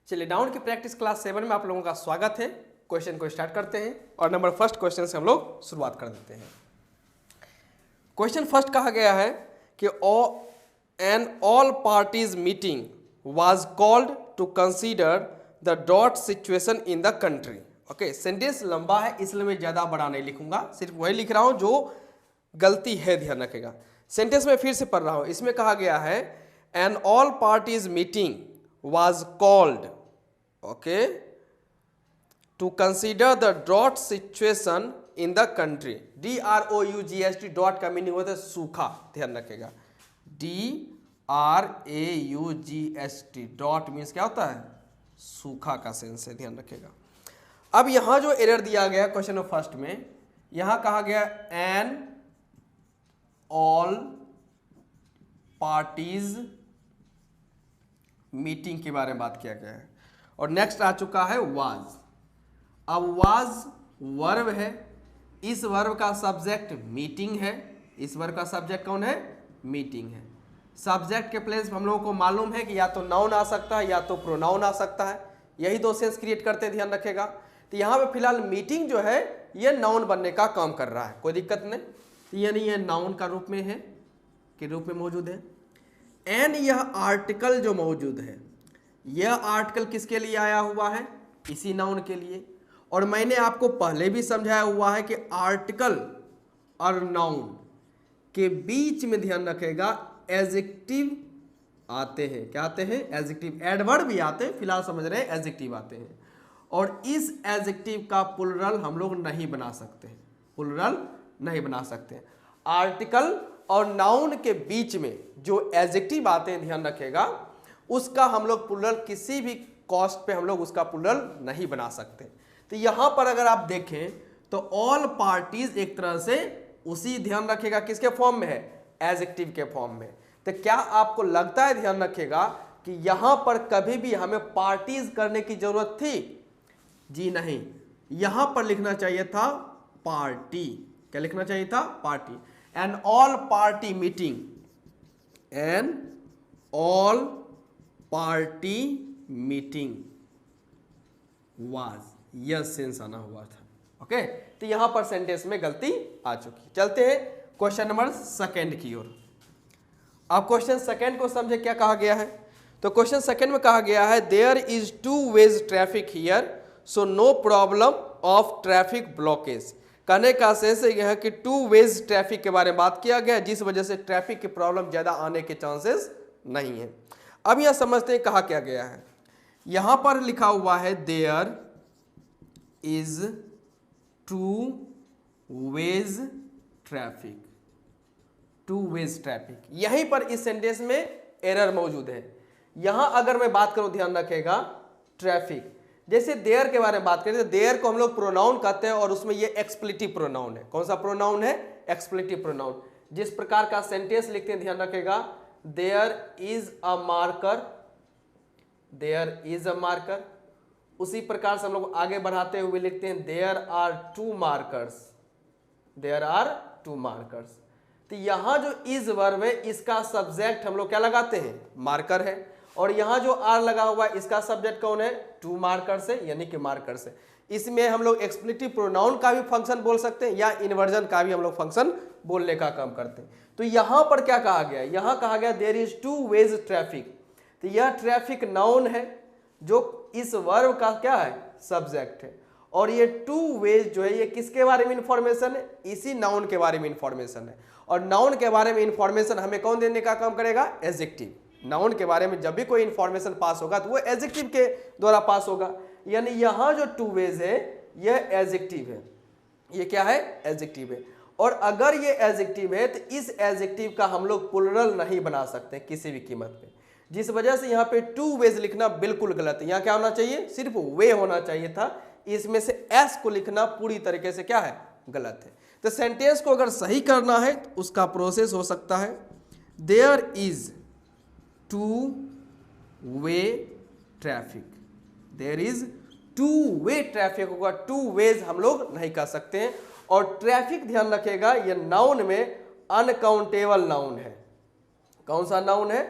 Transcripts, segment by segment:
चलिए नाउन की practice class 7 में आप लोगों का स्वागत है। क्वेश्चन को स्टार्ट करते हैं और नंबर फर्स्ट क्वेश्चन से हम लोग शुरुआत कर देते हैं। क्वेश्चन फर्स्ट कहा गया है कि an all parties meeting was called to consider the डॉट situation in the country. Okay, sentence लंबा है इसलिए मैं ज़्यादा बड़ा नहीं लिखूंगा, सिर्फ वही लिख रहा हूँ जो गलती है, ध्यान रखेगा। सेंटेंस में फिर से पढ़ रहा हूँ। इसमें कहा गया है an all parties meeting was called to consider the drought situation in the country। DROUGST डॉट का मीनिंग होता है सूखा, ध्यान रखेगा। DRAUGST डॉट मीन्स क्या होता है? सूखा का सेंस है, ध्यान रखेगा। अब यहां जो एरर दिया गया क्वेश्चन नंबर फर्स्ट में, यहां कहा गया एन ऑल पार्टीज मीटिंग के बारे में बात किया गया है और नेक्स्ट आ चुका है वाज। अब वाज वर्ब है, इस वर्ब का सब्जेक्ट मीटिंग है। इस वर्ब का सब्जेक्ट कौन है? मीटिंग है। सब्जेक्ट के प्लेस हम लोगों को मालूम है कि या तो नाउन आ सकता है या तो प्रोनाउन आ सकता है, यही दो सेंस क्रिएट करते हैं, ध्यान रखेगा। तो यहाँ पे फिलहाल मीटिंग जो है ये नाउन बनने का काम कर रहा है, कोई दिक्कत नहीं, यानी ये नाउन का रूप में है, के रूप में मौजूद है। एंड यह आर्टिकल जो मौजूद है, यह आर्टिकल किसके लिए आया हुआ है? इसी नाउन के लिए। और मैंने आपको पहले भी समझाया हुआ है कि आर्टिकल और नाउन के बीच में ध्यान रखेगा एडजेक्टिव आते हैं। क्या आते हैं? एडजेक्टिव। एडवर्ब भी आते हैं, फिलहाल समझ रहे हैं एडजेक्टिव आते हैं। और इस एडजेक्टिव का प्लुरल हम लोग नहीं बना सकते, प्लुरल नहीं बना सकते। आर्टिकल और नाउन के बीच में जो एडजेक्टिव आते हैं, ध्यान रखेगा, उसका हम लोग प्लुरल किसी भी कॉस्ट पे हम लोग उसका प्लुरल नहीं बना सकते। तो यहां पर अगर आप देखें तो ऑल पार्टीज एक तरह से उसी, ध्यान रखेगा, किसके फॉर्म में है? एडजेक्टिव के फॉर्म में। तो क्या आपको लगता है, ध्यान रखेगा, कि यहां पर कभी भी हमें पार्टीज करने की जरूरत थी? जी नहीं, यहां पर लिखना चाहिए था पार्टी। क्या लिखना चाहिए था? Party. An all party meeting, an all party meeting was, यह सेंस आना हुआ था। ओके, तो यहां पर सेंटेंस में गलती आ चुकी। चलते हैं क्वेश्चन नंबर सेकंड की ओर। अब क्वेश्चन सेकंड को समझे क्या कहा गया है। तो क्वेश्चन सेकंड में कहा गया है there is two ways traffic here so no problem of traffic blockage. कहने का सेंस यह है कि टू वेज ट्रैफिक के बारे में बात किया गया, जिस वजह से ट्रैफिक की प्रॉब्लम ज्यादा आने के चांसेस नहीं है। अब यह समझते हैं कहा क्या गया है। यहां पर लिखा हुआ है there is two ways traffic, two ways traffic. यहीं पर इस सेंटेंस में एरर मौजूद है। यहां अगर मैं बात करूं, ध्यान रखेगा, ट्रैफिक, जैसे देयर के बारे में बात करें तो देयर को हम लोग प्रोनाउन कहते हैं और उसमें ये एक्सप्लेटिव प्रोनाउन है। कौन सा प्रोनाउन है? Expletive pronoun. जिस प्रकार का सेंटेंस लिखते हैं, ध्यान रखेगा, there is a marker, there is a marker, उसी प्रकार से हम लोग आगे बढ़ाते हुए लिखते हैं there are two markers, there are two markers. तो यहां जो इज वर्ब है इसका सब्जेक्ट हम लोग क्या लगाते हैं? मार्कर है। और यहां जो आर लगा हुआ है इसका सब्जेक्ट कौन है? टू मार्कर्स है, यानी कि मार्कर्स है। इसमें हम लोग एक्सप्लेटिव प्रोनाउन का भी फंक्शन बोल सकते हैं या इन्वर्जन का भी हम लोग फंक्शन बोलने का काम करते हैं। तो यहां पर क्या कहा गया? यहां कहा गया there is two ways traffic. तो यह ट्रैफिक नाउन है जो इस वर्ब का क्या है? सब्जेक्ट है। और ये टू वेज जो है ये किसके बारे में इंफॉर्मेशन है? इसी नाउन के बारे में इंफॉर्मेशन है। और नाउन के बारे में इंफॉर्मेशन हमें कौन देने का काम करेगा? एडजेक्टिव। नाउन के बारे में जब भी कोई इंफॉर्मेशन पास होगा तो वो एडजेक्टिव के द्वारा पास होगा। यानी यहां जो टू वेज है यह एडजेक्टिव है। ये क्या है? एडजेक्टिव है। और अगर ये एडजेक्टिव है तो इस एडजेक्टिव का हम लोग प्लुरल नहीं बना सकते किसी भी कीमत पे, जिस वजह से यहाँ पे टू वेज लिखना बिल्कुल गलत है। यहाँ क्या होना चाहिए? सिर्फ वे होना चाहिए था। इसमें से एस को लिखना पूरी तरीके से क्या है? गलत है। तो सेंटेंस को अगर सही करना है तो उसका प्रोसेस हो सकता है there is two way traffic, there is two way traffic होगा। टू वेज हम लोग नहीं कर सकते हैं। और ट्रैफिक, ध्यान रखेगा, यह नाउन में अनकाउंटेबल नाउन है। कौन सा नाउन है?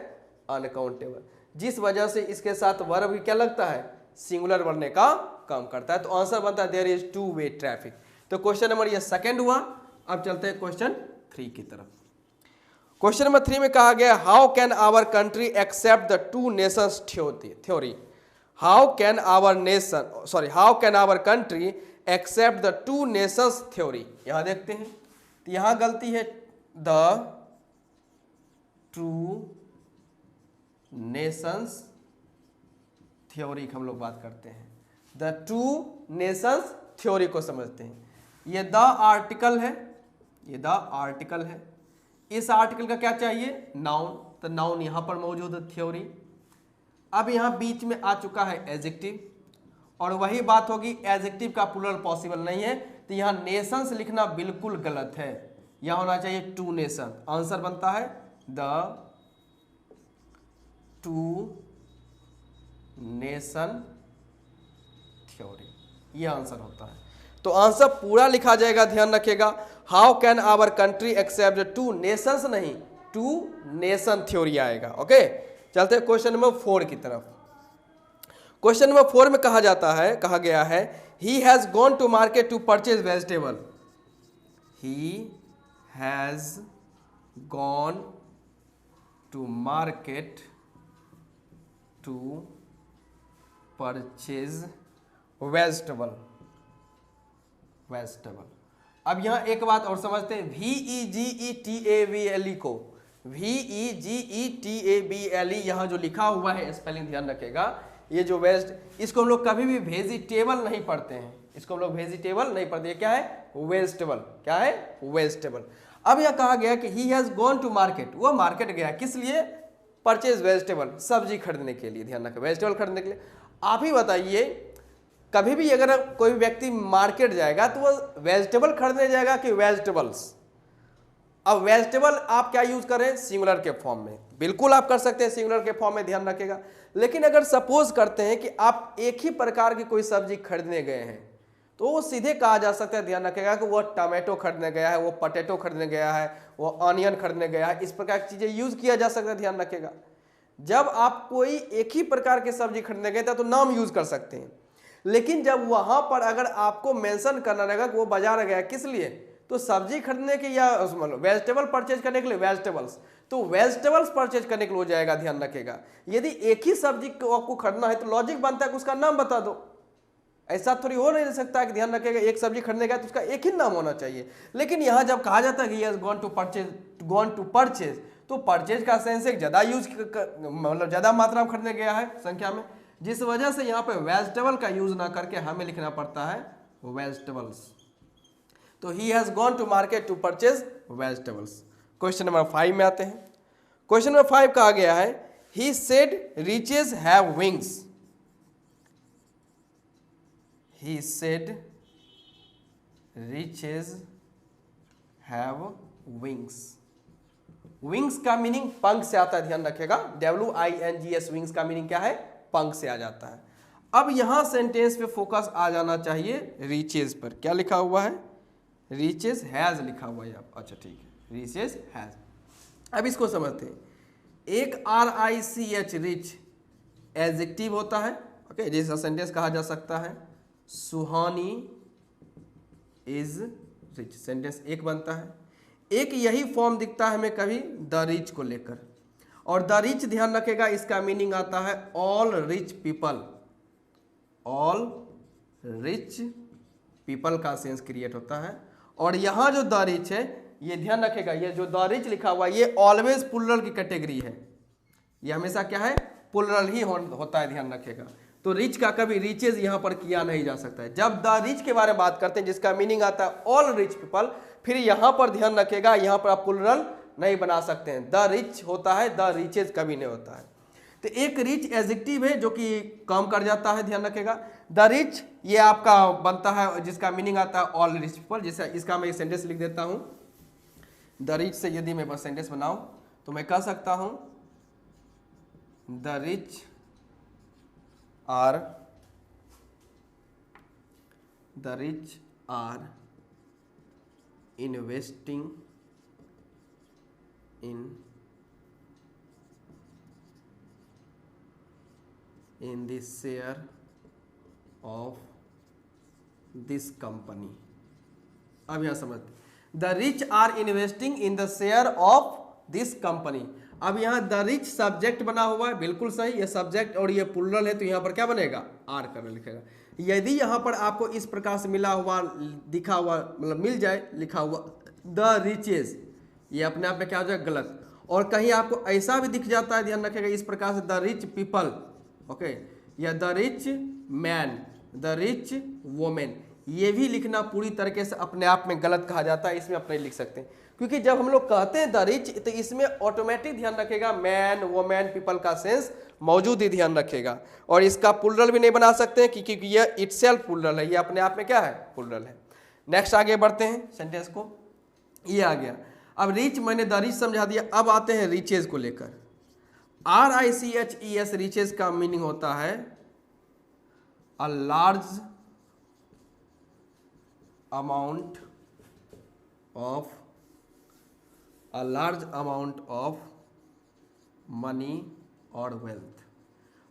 अनकाउंटेबल। जिस वजह से इसके साथ वर्ब भी क्या लगता है, सिंगुलर बनने का काम करता है। तो आंसर बनता है there is two way traffic. तो क्वेश्चन नंबर ये सेकंड हुआ। अब चलते हैं क्वेश्चन 3 की तरफ। क्वेश्चन नंबर 3 में कहा गया how can our country accept the two nations theory. How can our country accept the two nations theory. यहां देखते हैं तो यहां गलती है द टू नेशंस थ्योरी की हम लोग बात करते हैं। द टू नेशंस थ्योरी को समझते हैं। ये द आर्टिकल है, ये द आर्टिकल है। इस आर्टिकल का क्या चाहिए, नाउन। तो नाउन यहां पर मौजूद है थ्योरी। अब यहां बीच में आ चुका है एडजेक्टिव, और वही बात होगी एडजेक्टिव का प्लूरल पॉसिबल नहीं है, तो यहां नेशंस लिखना बिल्कुल गलत है। यहां होना चाहिए टू नेशन। आंसर बनता है द टू नेशन थ्योरी, ये आंसर होता है। तो आंसर पूरा लिखा जाएगा, ध्यान रखिएगा। How can our country accept two nations, नहीं टू नेशन थ्योरी आएगा। ओके, चलते हैं क्वेश्चन नंबर 4 की तरफ। क्वेश्चन नंबर 4 में कहा गया है he has gone to market to purchase vegetable. He has gone to market to purchase vegetable. अब यहां एक बात और समझते हैं, VEGETABLE को VEGETABLE यहां जो लिखा हुआ है स्पेलिंग ध्यान रखेगा। ये जो इसको हम लोग कभी भी वेजिटेबल नहीं पढ़ते हैं, इसको हम लोग वेजिटेबल नहीं पढ़ते। ये क्या है, वेजिटेबल। क्या है, वेजिटेबल। अब यह कहा गया कि he has gone to market, वो मार्केट गया किस लिए, परचेज वेजिटेबल, सब्जी खरीदने के लिए। ध्यान रखें, वेजिटेबल खरीदने के लिए। आप ही बताइए, कभी भी अगर कोई व्यक्ति मार्केट जाएगा तो वो वेजिटेबल खरीदने जाएगा कि वेजिटेबल्स। अब वेजिटेबल आप क्या यूज करें, सिंगुलर के फॉर्म में। बिल्कुल आप कर सकते हैं सिंगुलर के फॉर्म में, ध्यान रखेगा। लेकिन अगर सपोज करते हैं कि आप एक ही प्रकार की कोई सब्जी खरीदने गए हैं, तो वो सीधे कहा जा सकता है, ध्यान रखेगा, कि वो टमाटो खरीदने गया है, वो पोटैटो खरीदने गया है, वो ऑनियन खरीदने गया है। इस प्रकार की चीजें यूज किया जा सकता है, ध्यान रखेगा। जब आप कोई एक ही प्रकार की सब्जी खरीदने गए थे तो नाम यूज कर सकते हैं, लेकिन जब वहां पर अगर आपको मेंशन करना रहेगा कि वो बाजार गया किस लिए, तो सब्जी खरीदने के या वेजिटेबल परचेज करने के लिए, वेजिटेबल्स, तो वेजिटेबल्स परचेज करने के लिए हो जाएगा, ध्यान रखेगा। यदि एक ही सब्जी को आपको खरीदना है तो लॉजिक बनता है कि उसका नाम बता दो। ऐसा थोड़ी हो नहीं सकता कि ध्यान रखेगा एक सब्जी खरीदने गया तो उसका एक ही नाम होना चाहिए। लेकिन यहां जब कहा जाता है कि यस गॉन टू परचेज, तो परचेज का सेंस एक ज्यादा यूज, मतलब ज्यादा मात्रा में खरीदने गया है संख्या में, जिस वजह से यहाँ पे वेजिटेबल का यूज ना करके हमें लिखना पड़ता है वेजिटेबल्स। तो he has gone to market to purchase vegetables. Question number 5 में आते हैं। क्वेश्चन नंबर 5 कहा गया है he said riches have wings. He said riches have wings. Wings का मीनिंग पंख से आता है, ध्यान रखेगा। WINGS विंग्स का मीनिंग क्या है, पंख से आ जाता है। अब यहां सेंटेंस पे फोकस आ जाना चाहिए रीचेज पर। क्या लिखा हुआ है, रीचेज हैज लिखा हुआ है। अच्छा ठीक है, रीचेज हैज। अब इसको समझते हैं। एक RICH रिच एडजेक्टिव होता है, ओके, जैसा सेंटेंस कहा जा सकता है सुहानी इज रिच, सेंटेंस एक बनता है। एक यही फॉर्म दिखता है हमें कभी द रिच को लेकर, और द रिच ध्यान रखेगा इसका मीनिंग आता है all rich people. All rich people का सेंस क्रिएट होता है। और यहां जो द रिच है, ये ध्यान रखेगा, ये जो द रिच लिखा हुआ ये ऑलवेज प्लुरल की कैटेगरी है। ये हमेशा क्या है, प्लुरल ही होता है, ध्यान रखेगा। तो रिच का कभी रिचेज यहां पर किया नहीं जा सकता है। जब द रिच के बारे में बात करते हैं जिसका मीनिंग आता है ऑल रिच पीपल, फिर यहां पर ध्यान रखेगा, यहां पर आप प्लुरल नहीं बना सकते हैं। द रिच होता है, द रिचेज कभी नहीं होता है। तो एक रिच एडजेक्टिव है जो कि काम कर जाता है, ध्यान रखेगा। द रिच ये आपका बनता है जिसका मीनिंग आता है ऑल रिच पीपल। जैसे इसका मैं एक सेंटेंस लिख देता हूं। द रिच से यदि मैं बस सेंटेंस बनाऊं तो मैं कह सकता हूं the rich are investing in in the share of this company. अब यहां समझते, the rich are investing in the share of this company. अब यहां द रिच सब्जेक्ट बना हुआ है, बिल्कुल सही, ये सब्जेक्ट और ये प्लुरल है तो यहां पर क्या बनेगा, आर कर लिखेगा। यदि यहां पर आपको इस प्रकार से मिला हुआ दिखा हुआ मतलब मिल जाए लिखा हुआ द रिचेज, ये अपने आप में क्या हो जाएगा, गलत। और कहीं आपको ऐसा भी दिख जाता है, ध्यान रखिएगा इस प्रकार से द रिच पीपल, ओके, या the rich man, the rich women, ये भी लिखना पूरी तरीके से अपने आप में गलत कहा जाता है, इसमें आप नहीं लिख सकते। क्योंकि जब हम लोग कहते हैं द रिच तो इसमें ऑटोमेटिक ध्यान रखेगा मैन वोमेन पीपल का सेंस मौजूद ही ध्यान रखेगा। और इसका प्लुरल भी नहीं बना सकते हैं क्योंकि यह इटसेल्फ प्लुरल है, ये अपने आप में क्या है, प्लुरल है। नेक्स्ट आगे बढ़ते हैं सेंटेंस को, ये आ गया। अब रिच मैंने द रिच समझा दिया, अब आते हैं रिचेज को लेकर। RICHES रिचेज का मीनिंग होता है a large amount of money और वेल्थ।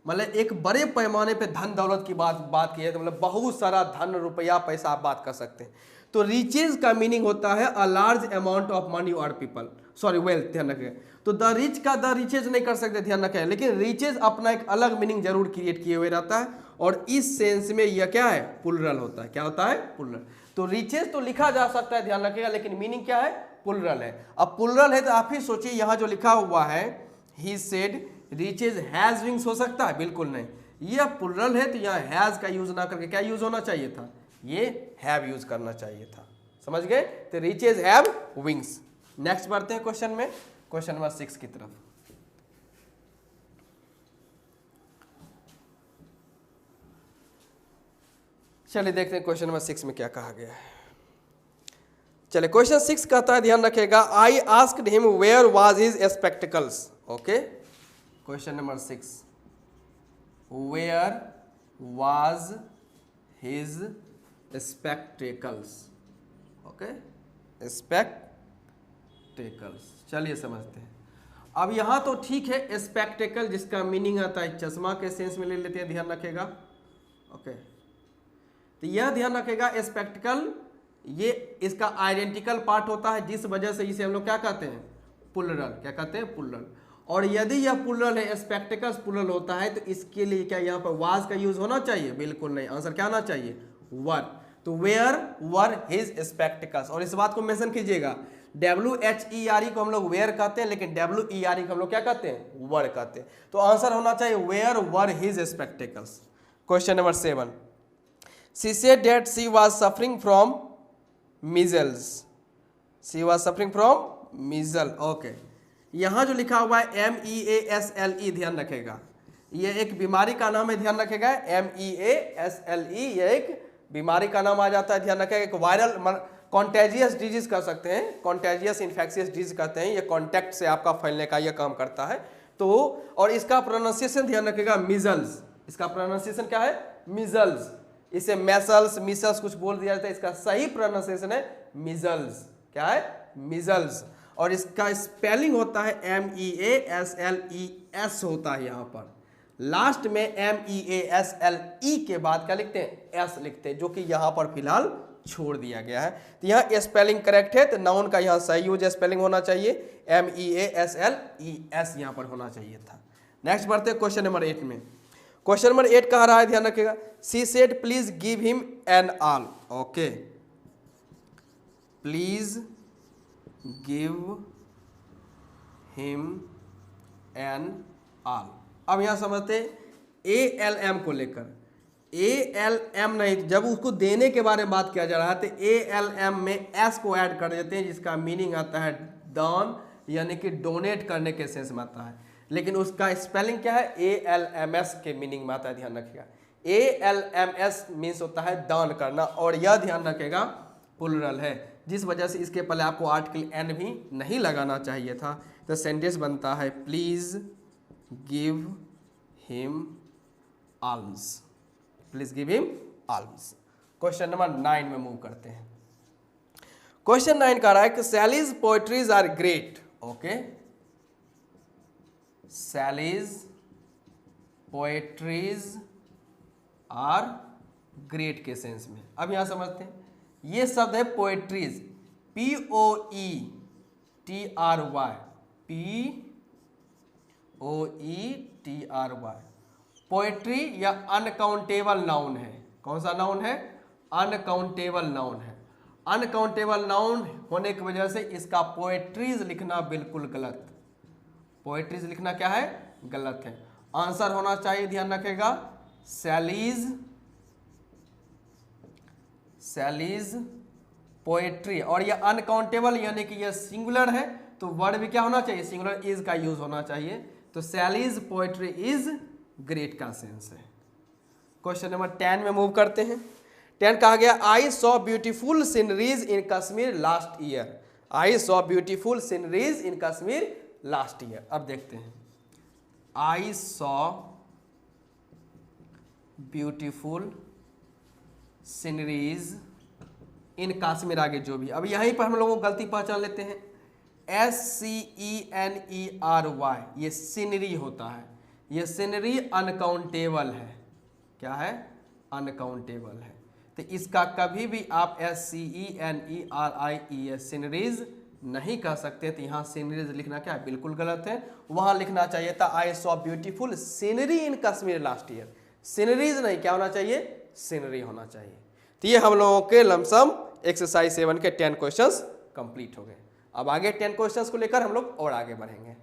मतलब एक बड़े पैमाने पे धन दौलत की बात की है तो मतलब बहुत सारा धन रुपया पैसा आप बात कर सकते हैं। तो रिचेज का मीनिंग होता है a large amount of money और पीपल, सॉरी वेल्थ, ध्यान रखें। तो द रिच का द रिचेज नहीं कर सकते, ध्यान रखें, लेकिन रिचेज अपना एक अलग मीनिंग जरूर क्रिएट किए हुए रहता है और इस सेंस में यह क्या है, प्लुरल होता है। क्या होता है, प्लुरल। तो रिचेज तो लिखा जा सकता है, ध्यान रखिएगा, लेकिन मीनिंग क्या है, प्लुरल है। अब प्लुरल है तो आप ही सोचिए यहां जो लिखा हुआ है he said riches has wings, हो सकता है, बिल्कुल नहीं। यह प्लुरल है तो यहाँ हैज का यूज ना करके क्या यूज होना चाहिए था, ये हैव यूज करना चाहिए था। समझ गए, तो रिचेज हैव विंग्स। नेक्स्ट बढ़ते हैं क्वेश्चन में, क्वेश्चन नंबर 6 की तरफ। चलिए देखते हैं क्वेश्चन नंबर 6 में क्या कहा गया है। चलिए क्वेश्चन 6 कहता है, ध्यान रखिएगा, I asked him where was his spectacles. Okay, question number 6, where was his spectacles. Okay, spectacles. चलिए समझते हैं। अब यहां तो ठीक है, स्पेक्टिकल जिसका मीनिंग आता है चश्मा के सेंस में ले लेते हैं, ध्यान रखेगा। ओके, तो यह ध्यान रखेगा स्पेक्टिकल ये इसका आइडेंटिकल पार्ट होता है, जिस वजह से इसे हम लोग क्या कहते हैं, प्लुरल। क्या कहते हैं, प्लुरल। और यदि यह प्लुरल है, स्पेक्टिकल्स प्लुरल होता है, तो इसके लिए क्या यहाँ पर वाज का यूज होना चाहिए, बिल्कुल नहीं। आंसर क्या आना चाहिए, वर। तो वेयर वर हिज स्पेक्टिकल्स। और इस बात को मेंशन कीजिएगा, WHERE को हम लोग वेयर कहते हैं, लेकिन WERE को हम लोग क्या कहते हैं, वर कहते हैं। तो आंसर होना चाहिए where were his spectacles. Question number 7, she said that she was suffering from measles. She was suffering from measle. Okay, यहां जो लिखा हुआ है MEASLE, ध्यान रखेगा, ये एक बीमारी का नाम है, ध्यान रखेगा। MEASLE ये एक बीमारी का नाम आ जाता है, ध्यान रखेगा। एक वायरल कॉन्टेजियस डिजीज कर सकते हैं, कॉन्टेजियस इन्फेक्शियस डिजीज कहते हैं, ये कॉन्टैक्ट से आपका फैलने का यह काम करता है। तो और इसका प्रोनाउंसिएशन ध्यान रखेगा, मीजल्स। इसका प्रोनाउंसिएशन क्या है, मीजल्स। इसे मैसल्स मिसल्स कुछ बोल दिया जाता है, इसका सही प्रोनाउंसिएशन है मीजल्स। क्या है, मीजल्स। और इसका स्पेलिंग होता है MEASLES होता है। यहाँ पर लास्ट में MEASLE के बाद क्या लिखते हैं, S लिखते हैं, जो कि यहाँ पर फिलहाल छोड़ दिया गया है। तो यहाँ स्पेलिंग करेक्ट है, तो नाउन का यहाँ सही यूज स्पेलिंग होना चाहिए, MEASLES यहाँ पर होना चाहिए था। नेक्स्ट बढ़ते हैं क्वेश्चन नंबर 8 में। क्वेश्चन नंबर 8 कह रहा है, ध्यान रखिएगा, she said please give him an all. Okay, please give him an all. अब यहां समझते ALM को लेकर, ALM नहीं, जब उसको देने के बारे में बात किया जा रहा है तो ALM में S को ऐड कर देते हैं, जिसका मीनिंग आता है दान, यानी कि डोनेट करने के सेंस में आता है। लेकिन उसका स्पेलिंग क्या है, ALMS के मीनिंग में आता है, ध्यान रखिएगा। ALMS मीन्स होता है दान करना, और यह ध्यान रखेगा प्लुरल है, जिस वजह से इसके पहले आपको आर्टिकल N भी नहीं लगाना चाहिए था। तो सेंटेंस बनता है please give him alms. Please give him alms. Question number 9 में मूव करते हैं। क्वेश्चन 9 कह रहा है कि Shelley's poetries are great. Okay, Shelley's poetries are great के सेंस में। अब यहां समझते हैं, ये शब्द है पोएट्रीज, POETRY, POETRY। पोएट्री या अनकाउंटेबल नाउन है। कौन सा नाउन है? अनकाउंटेबल नाउन है। अनकाउंटेबल नाउन होने की वजह से इसका पोएट्रीज लिखना बिल्कुल गलत। पोएट्रीज लिखना क्या है? गलत है। आंसर होना चाहिए, ध्यान रखेगा, सैलीज पोएट्री। और ये अनकाउंटेबल यानी कि ये सिंगुलर है, तो वर्ड भी क्या होना चाहिए? सिंगुलर इज का यूज होना चाहिए। तो सैलीज पोएट्री इज ग्रेट का सेंस है। क्वेश्चन नंबर 10 में मूव करते हैं। 10 कहा गया, I saw beautiful sceneries in Kashmir last year. I saw beautiful sceneries in Kashmir last year. अब देखते हैं, आई सॉ ब्यूटीफुल सीनरीज इन कश्मीर, आगे जो भी। अब यहीं पर हम लोगों को गलती पहचान लेते हैं, SCENERY, ये सीनरी होता है। ये सीनरी अनकाउंटेबल है। क्या है? अनकाउंटेबल है। तो इसका कभी भी आप SCENERIES सीनरीज नहीं कह सकते। तो यहाँ सीनरीज लिखना क्या है? बिल्कुल गलत है। वहाँ लिखना चाहिए था I saw beautiful scenery in Kashmir last year. Sceneries नहीं, क्या होना चाहिए? सीनरी होना चाहिए। तो ये हम लोगों के लमसम एक्सरसाइज 7 के 10 क्वेश्चंस कंप्लीट हो गए। अब आगे 10 क्वेश्चंस को लेकर हम लोग और आगे बढ़ेंगे।